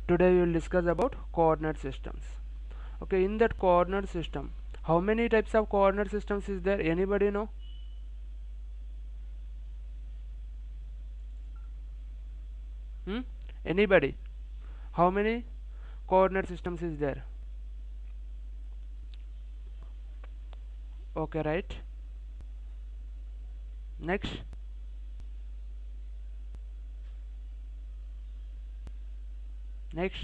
Today we will discuss about coordinate systems. Okay, in that coordinate system, how many types of coordinate systems is there? Anybody know? Hmm? Anybody? How many coordinate systems is there? Okay, right. Next. Next.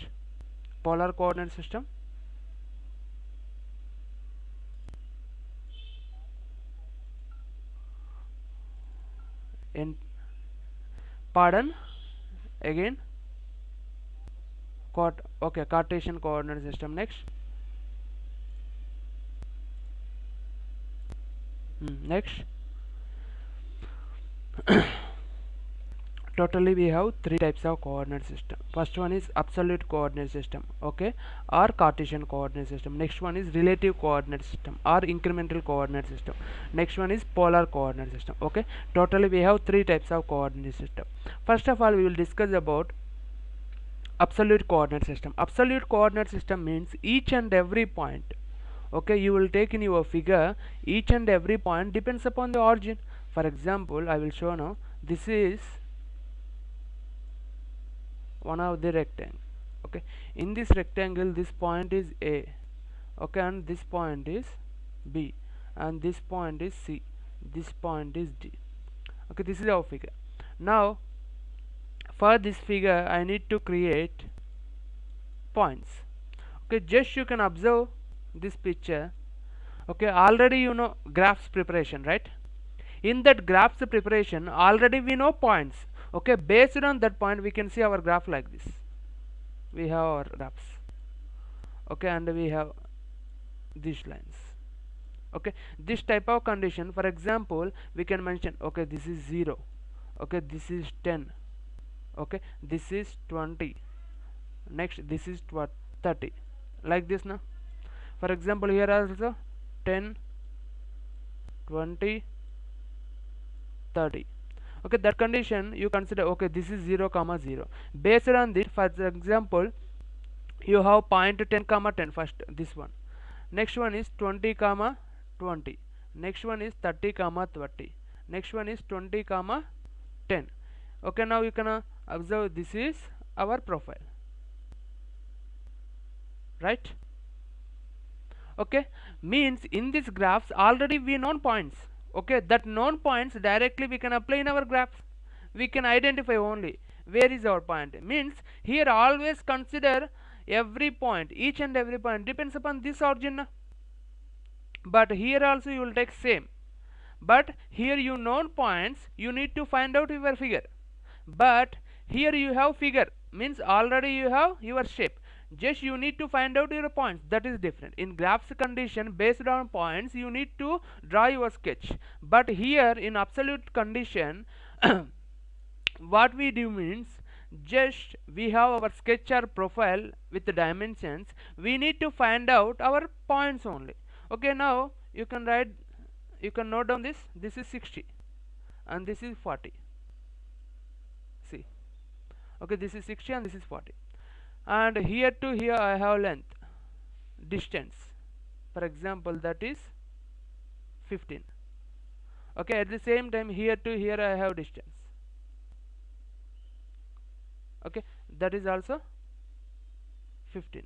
Polar coordinate system. In pardon again. Okay, Cartesian coordinate system. Next. Next. Totally we have three types of coordinate system. First one is absolute coordinate system, okay, or Cartesian coordinate system. Next one is relative coordinate system or incremental coordinate system. Next one is polar coordinate system. Okay, totally we have three types of coordinate system. First of all, we will discuss about absolute coordinate system. Absolute coordinate system means each and every point, okay, you will take in your figure, each and every point depends upon the origin. For example, I will show now. This is one of the rectangle. Okay, in this rectangle this point is A, okay, and this point is B, and this point is C, this point is D. Okay, this is our figure. Now for this figure I need to create points. Okay, just you can observe this picture. Okay, already you know graphs preparation, right? In that graphs preparation already we know points. Okay, based on that point we can see our graph like this. We have our graphs, okay, and we have these lines. Okay, this type of condition, for example, we can mention, okay, this is 0, okay, this is 10, okay, this is 20, next this is 30, like this now. For example, here also 10, 20, 30. Okay, that condition you consider, okay, this is 0 comma 0. Based on this, for example, you have point 10 comma 10 first, this one. Next one is 20 comma 20. Next one is 30 comma 30. Next one is 20 comma 10. Okay, now you can observe this is our profile, right? Okay, means in this graphs already we known points. Okay, that known points directly we can apply in our graphs. We can identify only where is our point. Means here always consider every point, each and every point depends upon this origin. But here also you will take same. But here you known points, you need to find out your figure. But here you have figure, means already you have your shape. Just you need to find out your points, that is different. In graphs condition based on points you need to draw your sketch. But here in absolute condition what we do means just we have our sketch or profile with the dimensions, we need to find out our points only. Okay, now you can write, you can note down this is 60 and this is 40. See, okay, this is 60 and this is 40, and here to here I have length, distance, for example, that is 15. Okay, at the same time here to here I have distance, okay, that is also 15.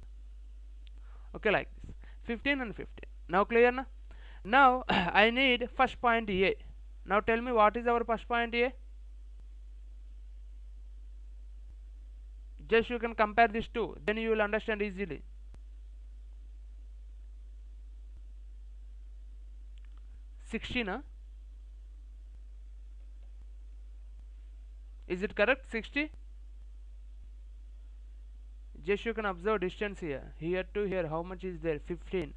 Okay, like this, 15 and 15. Now clear na? Now I need first point A. Now tell me what is our first point A. Just you can compare these two, then you will understand easily. 60 na? Is it correct? 60? Just you can observe distance here to here, how much is there? 15.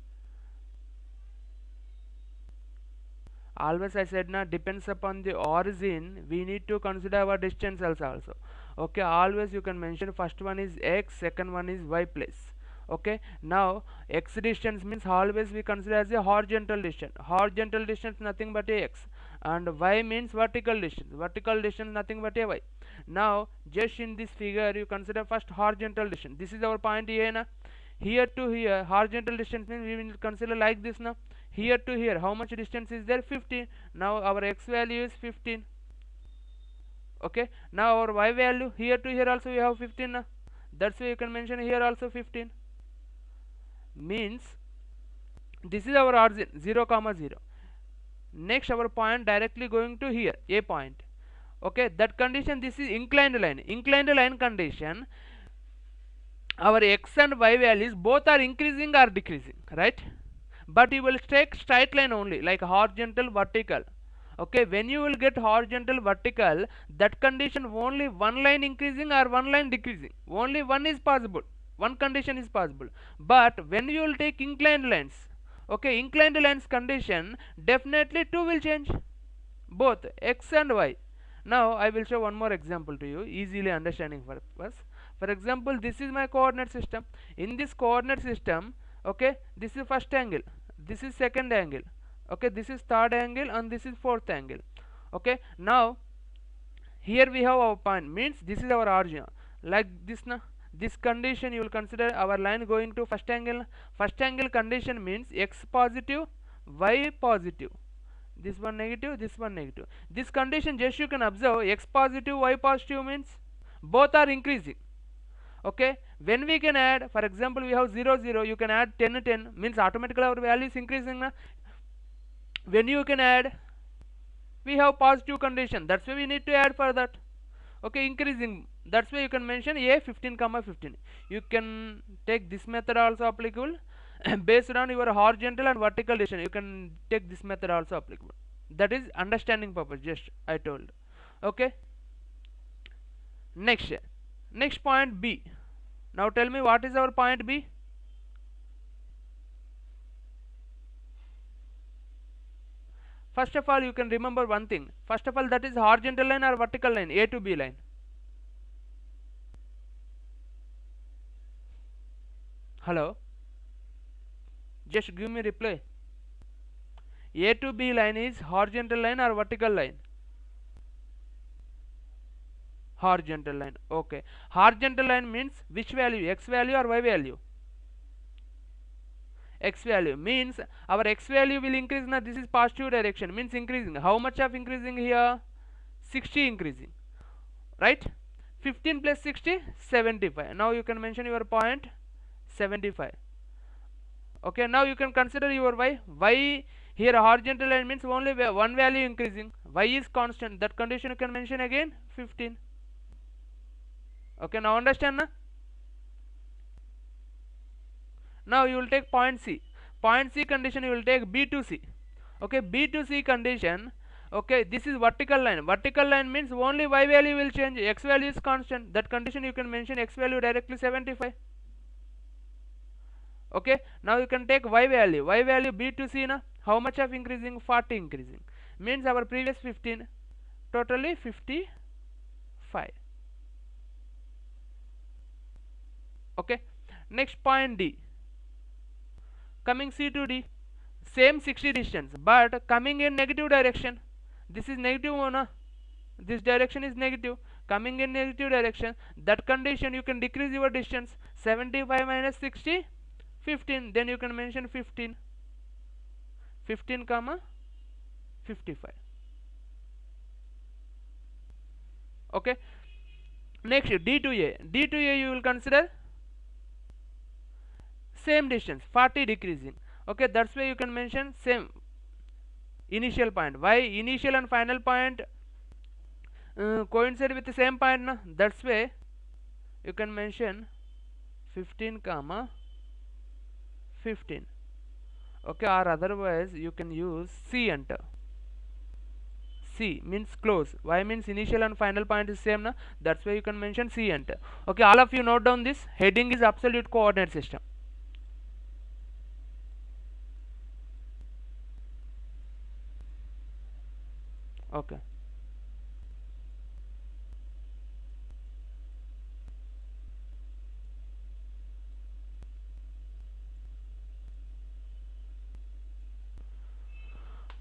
Always I said na, depends upon the origin we need to consider our distance also. Okay, always you can mention first one is x, second one is y place. Okay, now x distance means always we consider as a horizontal distance. Horizontal distance nothing but a x, and y means vertical distance. Vertical distance nothing but a y. Now just in this figure you consider first horizontal distance. This is our point A na. Here to here horizontal distance means we will consider like this now. Here to here how much distance is there? 15. Now our x value is 15. Okay, now our y value here to here also we have 15 na. That's why you can mention here also 15. Means this is our origin 0 comma 0. Next our point directly going to here a point. Okay, that condition, this is inclined line. Inclined line condition, our x and y values both are increasing or decreasing, right? But you will take straight line only, like horizontal vertical. Okay, when you will get horizontal vertical, that condition only one line increasing or one line decreasing, only one is possible, one condition is possible. But when you will take inclined lines, okay, inclined lines condition, definitely two will change, both x and y. Now I will show one more example to you, easily understanding purpose. For example, this is my coordinate system. In this coordinate system, okay, this is first angle, this is second angle, okay, this is third angle, and this is fourth angle. Okay, now here we have our point, means this is our origin, like this na. This condition you will consider our line going to first angle. First angle condition means x positive, y positive, this one negative, this one negative. This condition just you can observe, x positive, y positive means both are increasing. Okay, when we can add, for example, we have 0 0, you can add 10 10, means automatically our value is increasing na. When you can add, we have positive condition, that's why we need to add for that. Okay, increasing, that's why you can mention a 15 comma 15. You can take this method also applicable. Based on your horizontal and vertical distance, you can take this method also applicable. That is understanding purpose, just I told. Okay, next point B. Now tell me, what is our point B? First of all, you can remember one thing. First of all, that is horizontal line or vertical line, A to B line. Hello, just give me reply. A to B line is horizontal line or vertical line? Horizontal line. Okay, horizontal line means which value, x value or y value? X value means our x value will increase now. This is positive direction, means increasing. How much of increasing here? 60 increasing, right? 15 plus 60, 75. Now you can mention your point 75. Okay, now you can consider your y here horizontal line means only one value increasing, y is constant, that condition you can mention again 15. Okay, now understand na? Now you will take point C. Point C condition you will take B to C. Okay, B to C condition. Okay, this is vertical line. Vertical line means only y value will change, x value is constant. That condition you can mention x value directly 75. Okay, now you can take y value. Y value B to C na. How much of increasing? 40 increasing. Means our previous 15, totally 55. Okay, next point D. Coming C to D, same 60 distance but coming in negative direction. This is negative one, this direction is negative, coming in negative direction. That condition you can decrease your distance, 75 minus 60, 15. Then you can mention 15, 15 comma 55. Okay, next D to A. D to A you will consider same distance, 40 decreasing. Okay, that's why you can mention same initial point. Why initial and final point coincide with the same point na? That's why you can mention 15 comma 15. Okay, or otherwise you can use C enter. C means close, y means initial and final point is same na? That's why you can mention C enter. Okay, all of you note down this. Heading is absolute coordinate system. Okay,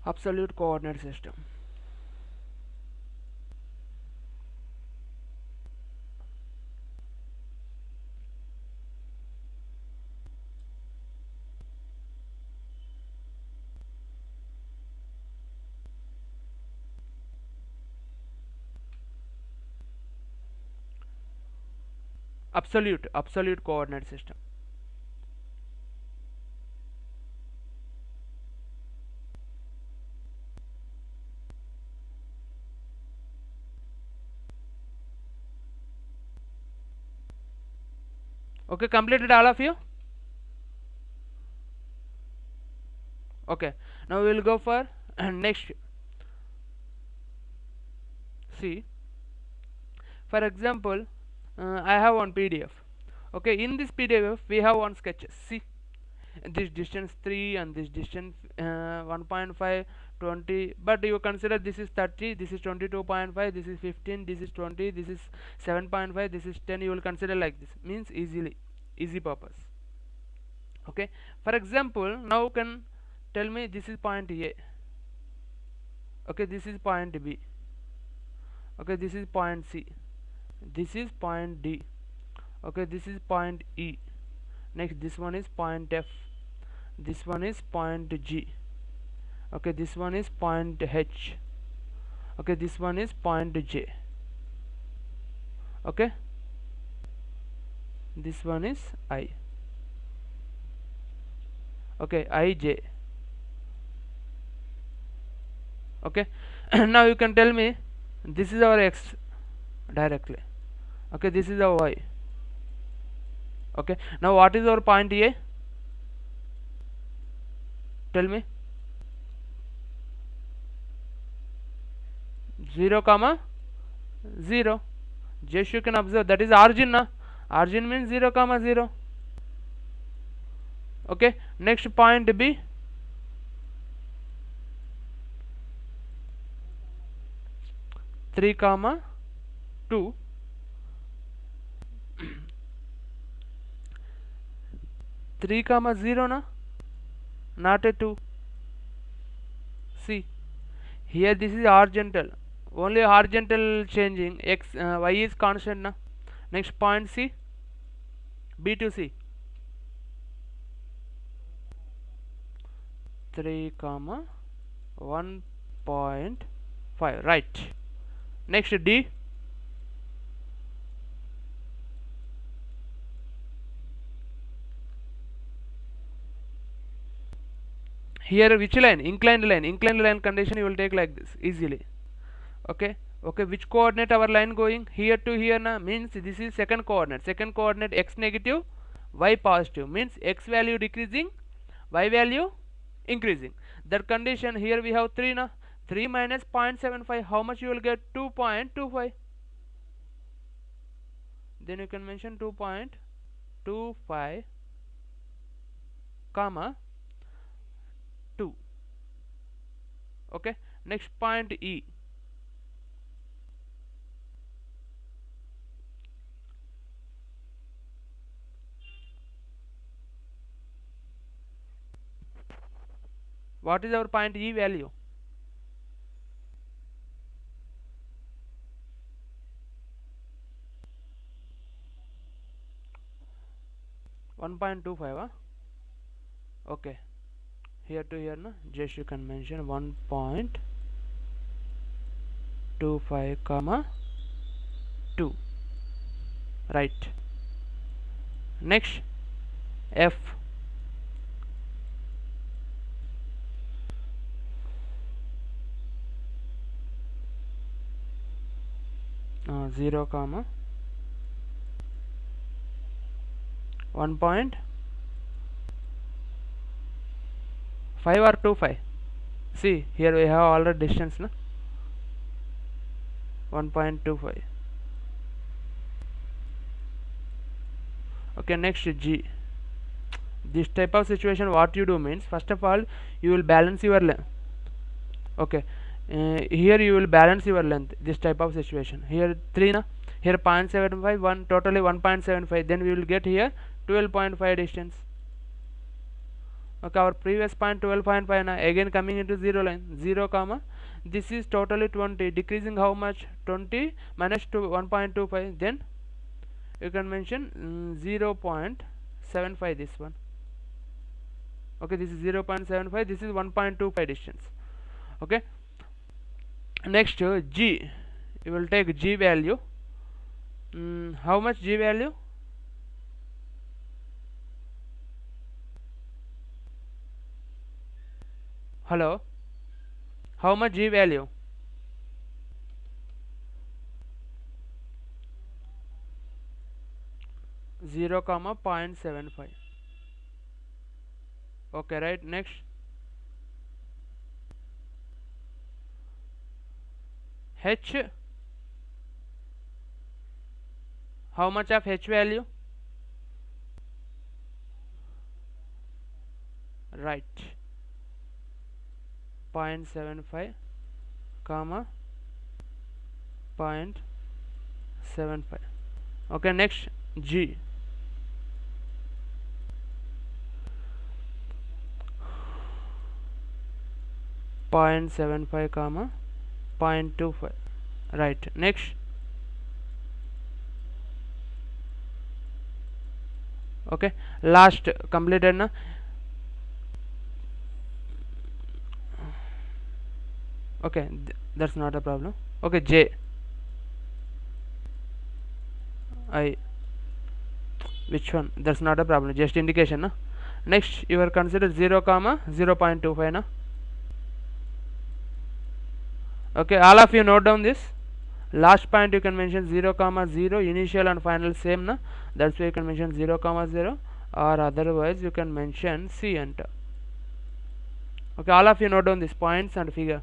absolute coordinate system. absolute coordinate system. Okay, completed all of you? Okay, now we will go for next. See, for example, I have one PDF. Okay, in this PDF we have one sketches. See, this distance 3 and this distance 1.5, 20, but you consider this is 30, this is 22.5, this is 15, this is 20, this is 7.5, this is 10. You will consider like this, means easy purpose. Okay, for example, now you can tell me this is point A. Okay, this is point B. Okay, this is point C, this is point D. Okay, this is point E. Next, this one is point F, this one is point G. Okay, this one is point H. Okay, this one is point J. Okay, this one is I. Okay, IJ. Okay, now you can tell me this is our X directly. Okay, this is our Y. Okay, now what is our point A? Tell me. 0 comma 0. Just you can observe that is origin na. Origin means 0 comma 0. Okay, next point B. 3 comma 2. 3 comma 0 na, not a 2. See, here this is horizontal, only horizontal changing, x y is constant na. Next point C, B to C. 3 comma 1.5, right. Next D. Here which line? Inclined line condition you will take like this easily. Okay, which coordinate our line going? Here to here na, means this is second coordinate x negative, y positive, means x value decreasing, y value increasing. That condition here we have 3 na. 3 minus 0.75, how much you will get? 2.25. Then you can mention 2.25 comma 2. Okay, next point E. What is our point E value? 1.25. Huh? Okay, here to here na, just you can mention 1.25 comma 2, right. Next F. uh, 0 comma 1.5 or 2.5. See, here we have already distance na, 1.25. Okay, next G. This type of situation what you do means, first of all you will balance your length. Okay, here you will balance your length. This type of situation, here 3 na, here 0.75, 1, totally 1.75. then we will get here 12.5 distance. Okay, our previous point 12.5 na, again coming into 0 line, 0 comma, this is totally 20, decreasing how much? 20 minus 1.25. then you can mention 0.75, this one. Okay, this is 0.75, this is 1.25 distance. Okay, next G. You will take G value. How much G value? Hello, how much G value? 0 comma 0.75. Okay, right. Next, H, how much of H value? Right, 0.75 comma 0.75. Okay, next, G, 0.75 comma 0.25. Right, next. Okay, last completed na. Okay, that's not a problem. Okay, J, I, which one, that's not a problem, just indication na. Next, you are considered 0 comma 0.25 na. Okay, all of you note down this. Last point you can mention 0 comma 0, initial and final same na, that's why you can mention 0 comma 0, or otherwise you can mention C enter. Okay, all of you note down these points and figure.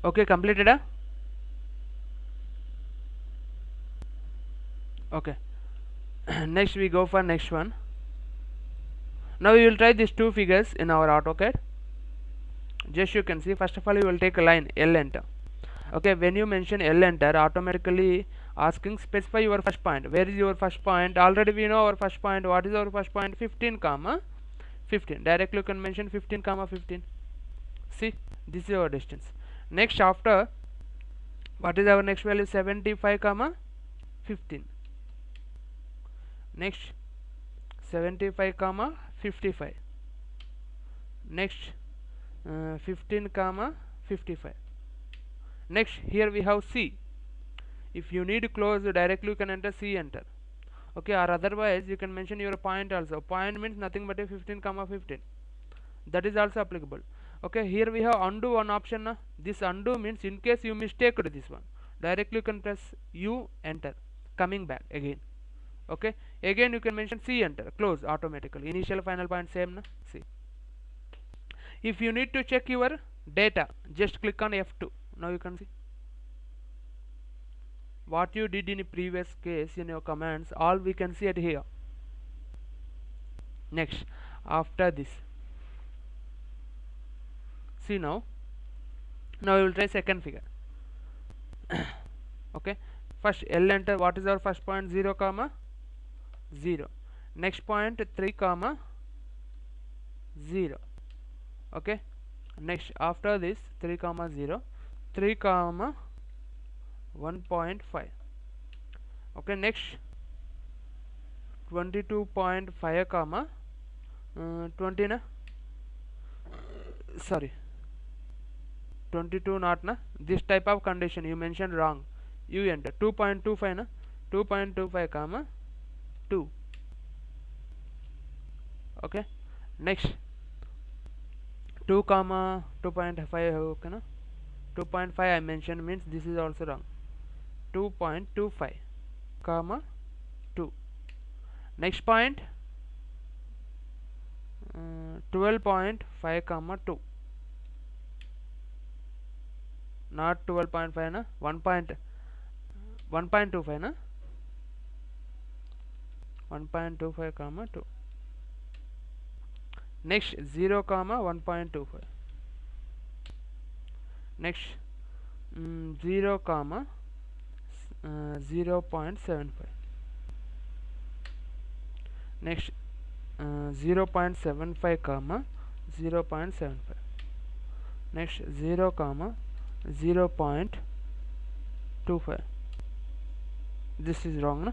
Okay, completed okay. Next we go for next one. Now we will try these two figures in our AutoCAD. Just you can see, first of all you will take a line L enter. Okay, when you mention L enter, automatically asking specify your first point. Where is your first point? Already we know our first point. What is our first point? 15 comma 15. Directly you can mention 15 comma 15. See, this is our distance. Next, after, what is our next value? 75 comma 15. Next, 75 comma 55. Next, 15 comma 55. Next, here we have C. If you need to close, directly you can enter C enter. Okay, or otherwise you can mention your point also. Point means nothing but a 15 comma 15. That is also applicable. Okay, here we have undo one option na. This undo means in case you mistake this one, directly you can press U enter, coming back again. Okay, again you can mention C enter, close automatically. Initial final point same na. C. If you need to check your data, just click on F2. Now you can see what you did in a previous case in your commands, all we can see at here. Next, after this, see now we will try second figure. Okay, first L enter, what is our first point? 0 comma 0. Next point 3 comma 0. Okay, next after this 3 comma 0, 3 comma 1.5. okay, next 22.5 comma 20 na, sorry 22 not na, this type of condition you mentioned wrong, you enter 2.25 na, 2.25 comma 2. okay, next 2 comma 2.5, okay na, 2.5 I mentioned means this is also wrong, 2.25 comma 2. Next point 12.5 comma 2, not 12.5 na, 1.25 na, 1.25 comma 2. Next 0 comma 1.25. Next 0 comma 0.75. Next 0.75 comma 0.75. Next 0 comma 0.25. This is wrong, no?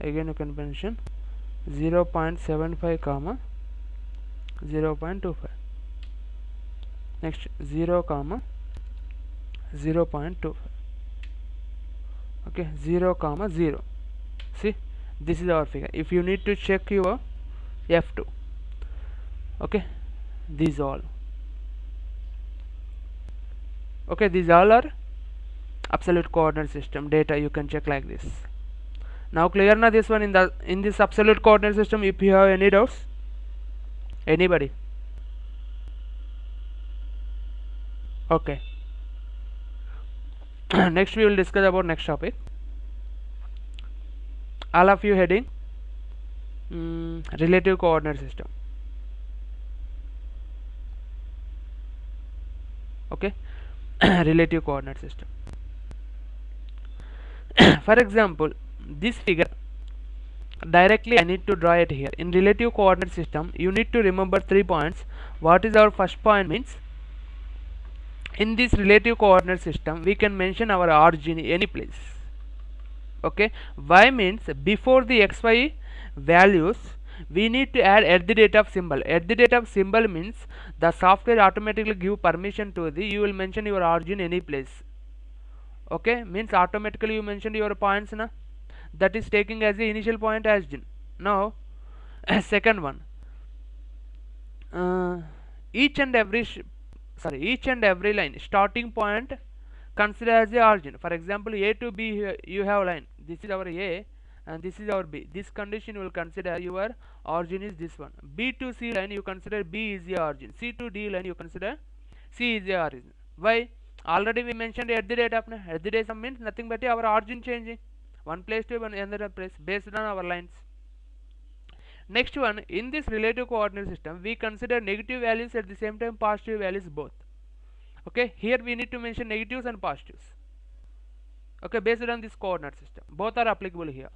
Again you can mention 0.75 comma 0.25. Next 0 comma 0.25. Okay, 0 comma 0. See, this is our figure. If you need to check your F2, okay, these all. Okay, these all are absolute coordinate system data. You can check like this. Now clear na this one? In this absolute coordinate system, if you have any doubts, anybody? Okay. Next we will discuss about next topic. All of you heading relative coordinate system. Okay. Relative coordinate system. For example, this figure directly I need to draw it here. In relative coordinate system, you need to remember 3 points. What is our first point? Means in this relative coordinate system we can mention our origin any place. Okay, y means before the xy values we need to add at the rate of symbol. At the rate of symbol means the software automatically give permission to the you will mention your origin any place. Okay, means automatically you mentioned your points na, that is taking as the initial point as in. Now second one, each and every line starting point consider as the origin. For example, A to B you have line, this is our A and this is our B. This condition you will consider your origin is this one. B to C line you consider B is the origin. C to D line you consider C is the origin. Why? Already we mentioned at the rate of at the rate of means nothing but our origin changing one place to another place based on our lines. Next one, in this relative coordinate system we consider negative values at the same time positive values both. Okay, here we need to mention negatives and positives. Okay, based on this coordinate system both are applicable here.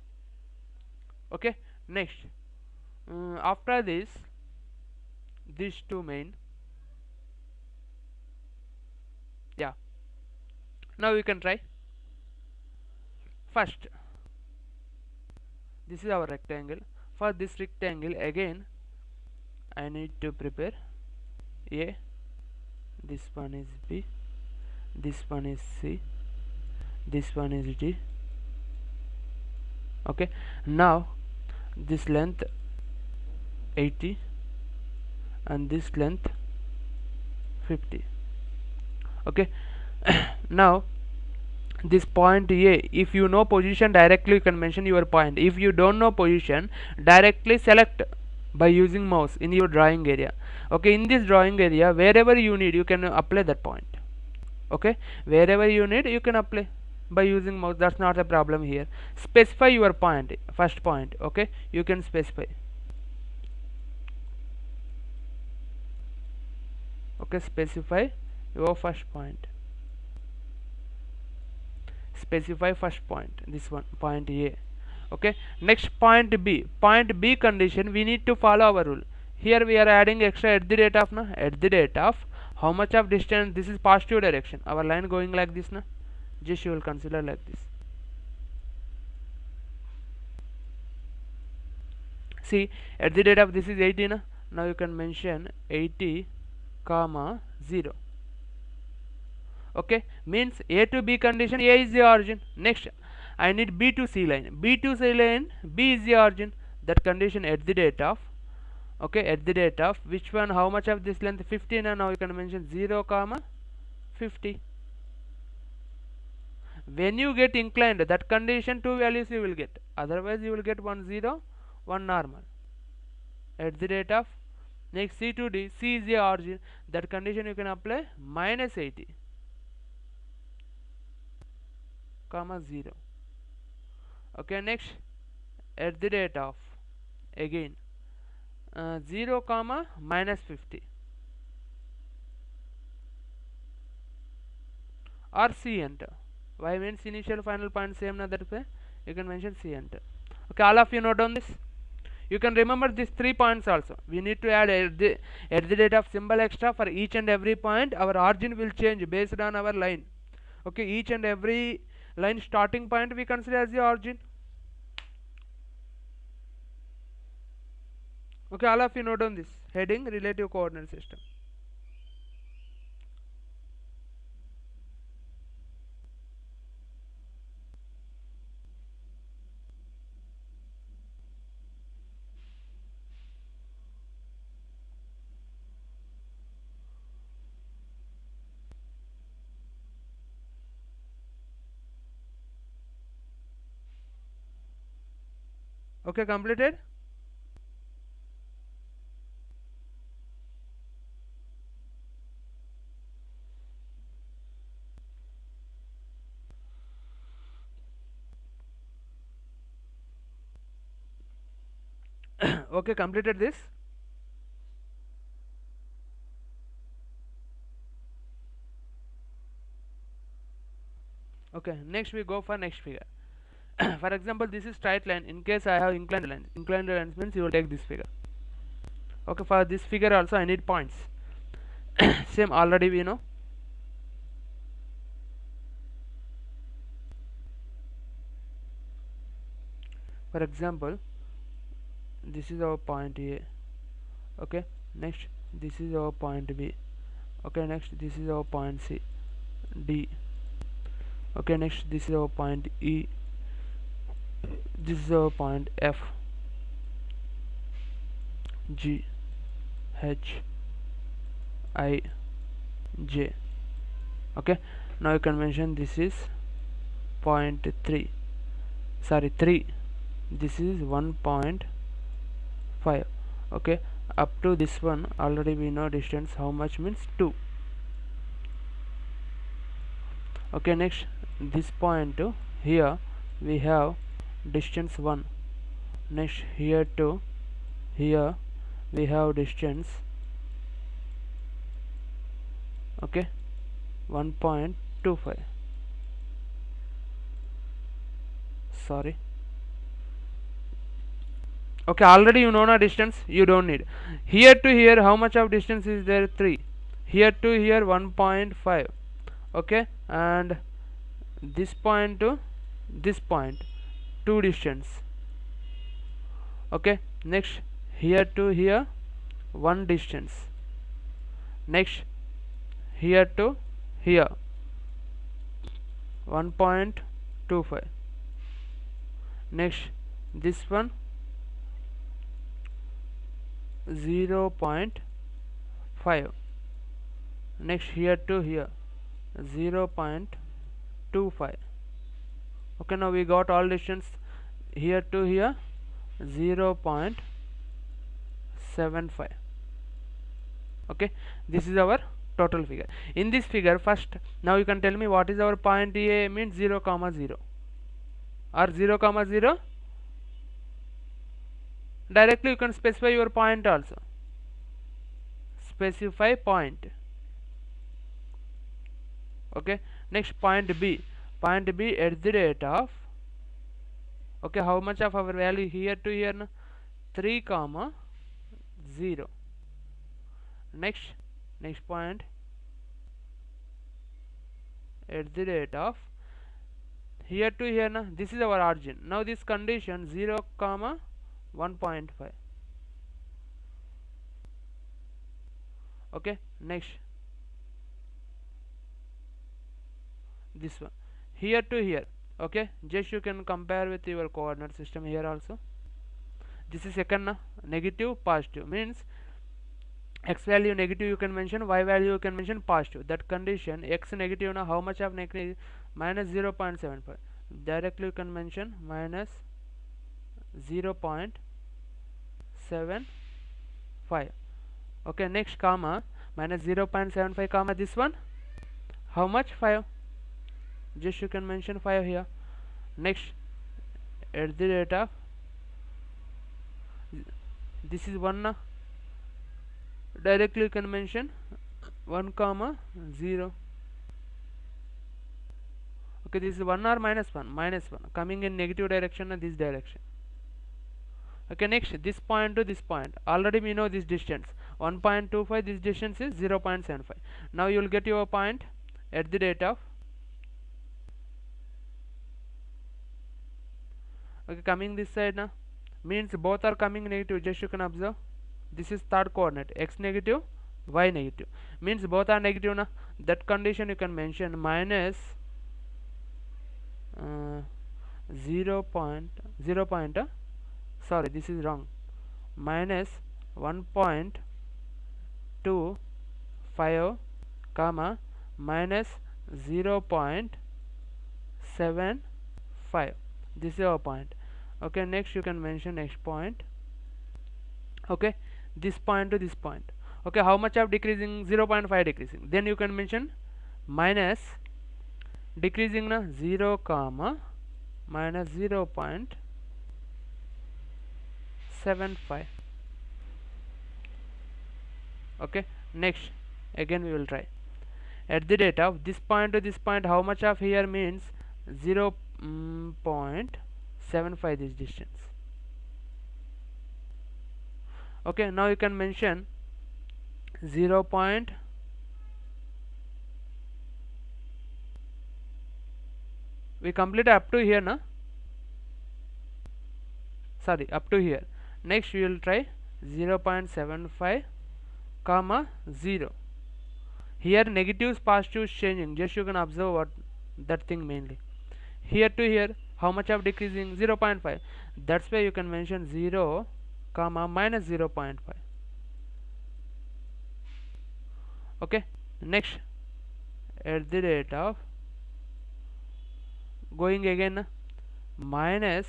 Okay, next after this these two main, yeah, now we can try. First, this is our rectangle. For this rectangle again I need to prepare A, this one is B, this one is C, this one is D. Okay, now this length 80 and this length 50. Okay, now this point A, if you know position directly you can mention your point. If you don't know position, directly select by using mouse in your drawing area. Okay, in this drawing area wherever you need you can apply that point. Okay, wherever you need you can apply by using mouse, that's not a problem here. Specify your point, first point. Okay, you can specify. Okay, specify your first point. Specify first point, this one point A. Okay, next point B. Point B condition we need to follow our rule. Here we are adding extra at the rate of na, at the rate of how much of distance, this is positive direction, our line going like this na, just you will consider like this. See, at the rate of this is 80 na, now you can mention 80 comma 0. Okay, means A to B condition, A is the origin. Next I need B to C line, B to C line, B is the origin. That condition at the rate of, okay, at the rate of which one, how much of this length 15, and now you can mention 0 comma 50. When you get inclined, that condition two values you will get, otherwise you will get 1 0 1 normal. At the rate of Next C to D, C is the origin, that condition you can apply minus 80 comma 0. Okay, next at the rate of again 0 comma minus 50 or C enter. Y means initial final point same na, that way you can mention C enter. Okay, all of you note down this. You can remember these 3 points also. We need to add at the rate of symbol extra for each and every point. Our origin will change based on our line. Okay, each and every line starting point we consider as the origin. Okay, all of you note down this heading relative coordinate system. Okay, completed. Okay, completed this. Okay, next we go for next figure. For example, this is straight line. In case I have inclined lines means you will take this figure. Okay, for this figure also I need points. Same already we know. For example, this is our point A. Okay, next this is our point B. Okay, next this is our point C, D. Okay, next this is our point E. This is our point F, G, H, I, J. Okay, now you can mention this is point 3. Sorry, 3. This is 1.5. Okay, up to this one already we know distance how much means 2. Okay, next this point to here we have distance 1. Next here to here we have distance, okay, 1.25. sorry, okay, already you know the distance, you don't need. Here to here how much of distance is there? 3. Here to here 1.5. okay, and this point to this point 2 distance. Okay, next here to here 1 distance. Next here to here 1.25. next this one 0.5. next here to here 0.25. okay, now we got all distance. Here to here 0.75. okay, this is our total figure. In this figure, first now you can tell me what is our point A means 0 comma 0 or 0 comma 0. Directly you can specify your point also. Specify point. Okay, next point B. Point B at the rate of, okay, how much of our value here to here na? 3 comma 0. next point at the rate of here to here na? This is our origin. Now this condition 0 comma 1.5. okay, next this one here to here. okay, just you can compare with your coordinate system here also. This is second na? Negative positive means x value negative you can mention, y value you can mention positive. That condition x negative na, how much of negative? minus 0.75. directly you can mention minus 0.75. Okay, next comma minus 0.75 comma this one, how much? 5. Just you can mention 5 here. Next, at the rate of, this is 1 now, directly you can mention 1 comma 0. Okay, this is 1 or minus 1? Minus 1, coming in negative direction and this direction. Okay, next, this point to this point, already we know this distance 1.25, this distance is 0.75. now you will get your point at the rate of, okay, coming this side now, means both are coming negative. Just you can observe, this is third coordinate, x negative, y negative, means both are negative now. That condition you can mention minus 0 point, 0 point, sorry, this is wrong, minus 1.25 comma minus 0.75. this is our point. Okay, next you can mention next point. Okay, this point to this point. Okay, how much of decreasing? 0.5 decreasing. Then you can mention minus decreasing na 0 comma minus 0.75. okay, next, again we will try at the rate of this point to this point, how much of here means 0.75 this distance. Okay, now you can mention 0. We complete up to here na, sorry, up to here. Next we will try 0.75 comma 0. Here negatives positives changing, just you can observe what that thing mainly. Here to here, how much of decreasing? 0.5. that's why you can mention 0 comma minus 0.5. okay, next, at the rate of going again minus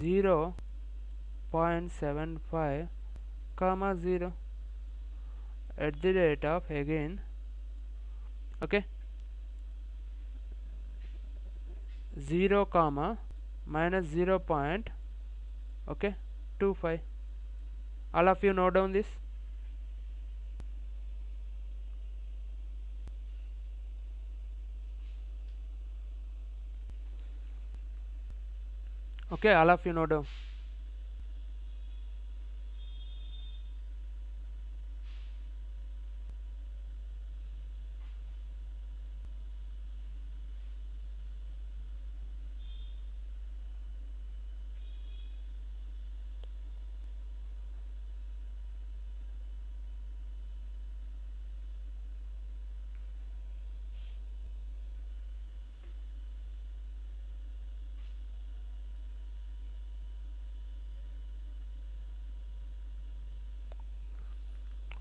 0.75 comma 0 at the rate of again, okay, 0 comma minus 0 point, okay, 25. all of you note down this. Okay, all of you note down.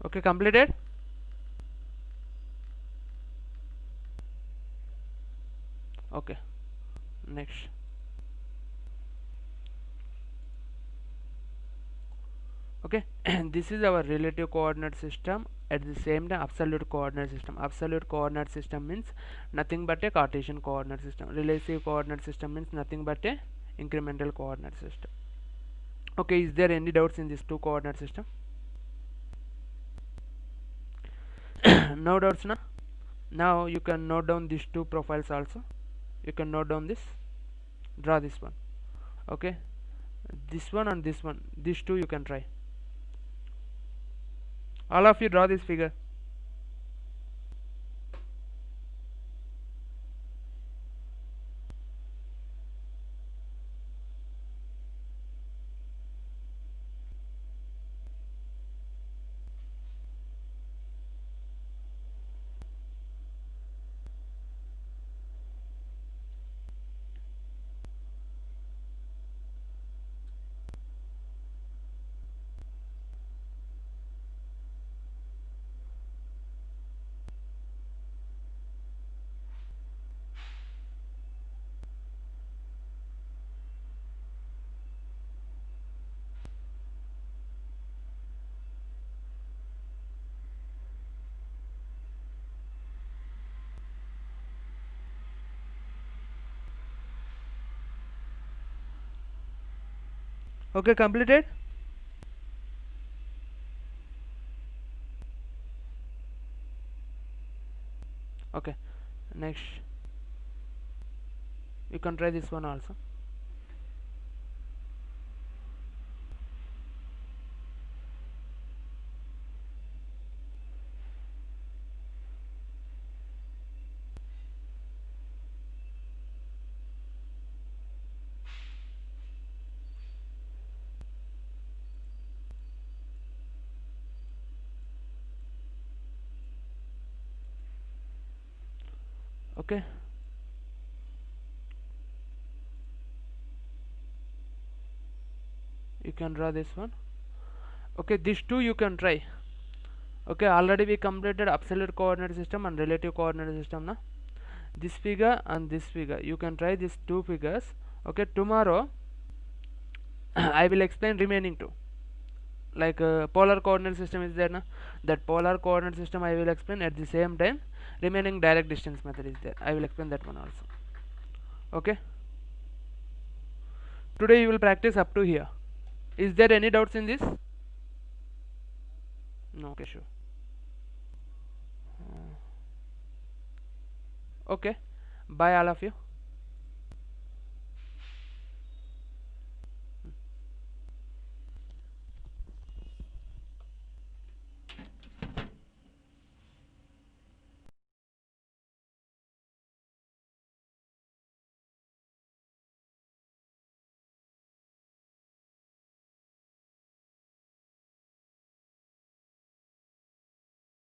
Okay, completed. Okay, next. Okay, this is our relative coordinate system, at the same time absolute coordinate system. Absolute coordinate system means nothing but a Cartesian coordinate system. Relative coordinate system means nothing but a incremental coordinate system. Okay, is there any doubts in this two coordinate system? No doubts na? Now you can note down these two profiles also. You can note down this, draw this one. Okay, this one and this one, these two you can try. All of you draw this figure. Okay, completed. Okay, next you can try this one also. Okay, you can draw this one. Okay, these two you can try. Okay, already we completed absolute coordinate system and relative coordinate system now. This figure and this figure, you can try these two figures. Okay, tomorrow I will explain remaining two. Like polar coordinate system is there now, that polar coordinate system I will explain. At the same time, remaining direct distance method is there, I will explain that one also. Okay, today you will practice up to here. Is there any doubts in this? No. Okay, sure. Okay, bye all of you.